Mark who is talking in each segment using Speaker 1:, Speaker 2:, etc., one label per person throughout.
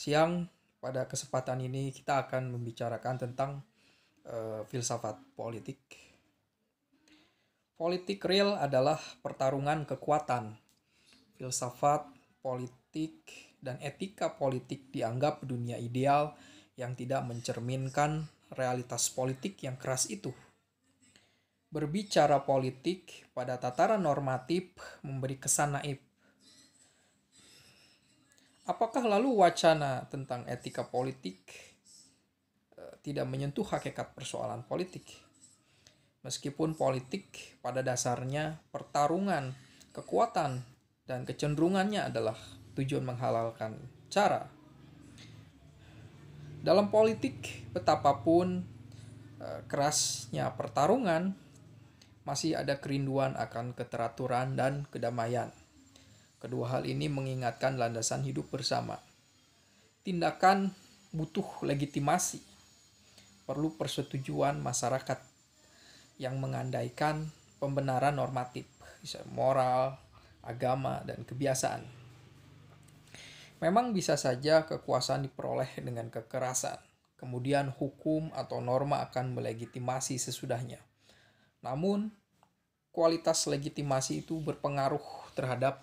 Speaker 1: siang. Pada kesempatan ini kita akan membicarakan tentang filsafat politik. Politik real adalah pertarungan kekuatan. Filsafat politik dan etika politik dianggap dunia ideal yang tidak mencerminkan realitas politik yang keras itu. Berbicara politik pada tataran normatif memberi kesan naif. Apakah lalu wacana tentang etika politik tidak menyentuh hakikat persoalan politik? Meskipun politik pada dasarnya pertarungan kekuatan dan kecenderungannya adalah tujuan menghalalkan cara. Dalam politik, betapapun kerasnya pertarungan, masih ada kerinduan akan keteraturan dan kedamaian. Kedua hal ini mengingatkan landasan hidup bersama. Tindakan butuh legitimasi, perlu persetujuan masyarakat yang mengandaikan pembenaran normatif, moral, agama, dan kebiasaan. Memang bisa saja kekuasaan diperoleh dengan kekerasan, kemudian hukum atau norma akan melegitimasi sesudahnya. Namun, kualitas legitimasi itu berpengaruh terhadap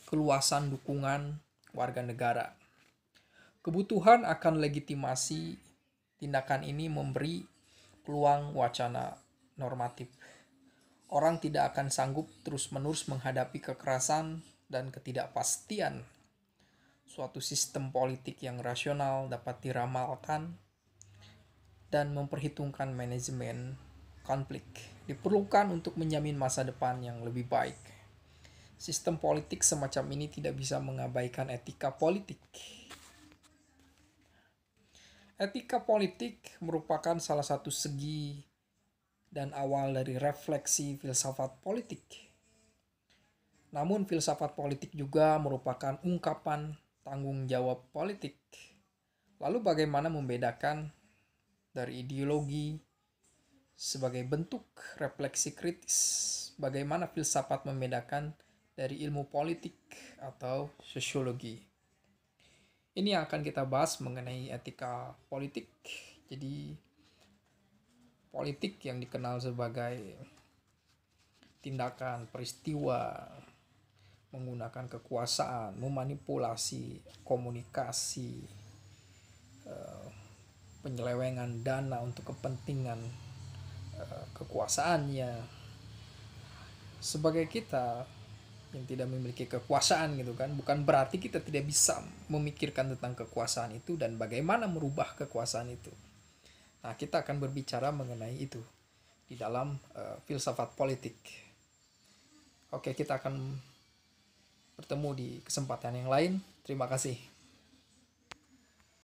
Speaker 1: keluasan dukungan warga negara. Kebutuhan akan legitimasi tindakan ini memberi peluang wacana normatif. Orang tidak akan sanggup terus-menerus menghadapi kekerasan dan ketidakpastian. Suatu sistem politik yang rasional dapat diramalkan dan memperhitungkan manajemen konflik diperlukan untuk menjamin masa depan yang lebih baik. Sistem politik semacam ini tidak bisa mengabaikan etika politik. Etika politik merupakan salah satu segi dan awal dari refleksi filsafat politik. Namun filsafat politik juga merupakan ungkapan tanggung jawab politik. Lalu bagaimana membedakan dari ideologi sebagai bentuk refleksi kritis? Bagaimana filsafat membedakan dari ilmu politik atau sosiologi? Ini yang akan kita bahas mengenai etika politik. Jadi politik yang dikenal sebagai tindakan peristiwa menggunakan kekuasaan, memanipulasi komunikasi, penyelewengan dana untuk kepentingan kekuasaannya. Sebagai kita yang tidak memiliki kekuasaan gitu kan, bukan berarti kita tidak bisa memikirkan tentang kekuasaan itu dan bagaimana merubah kekuasaan itu. Nah, kita akan berbicara mengenai itu di dalam filsafat politik. Oke, kita akan bertemu di kesempatan yang lain. Terima kasih.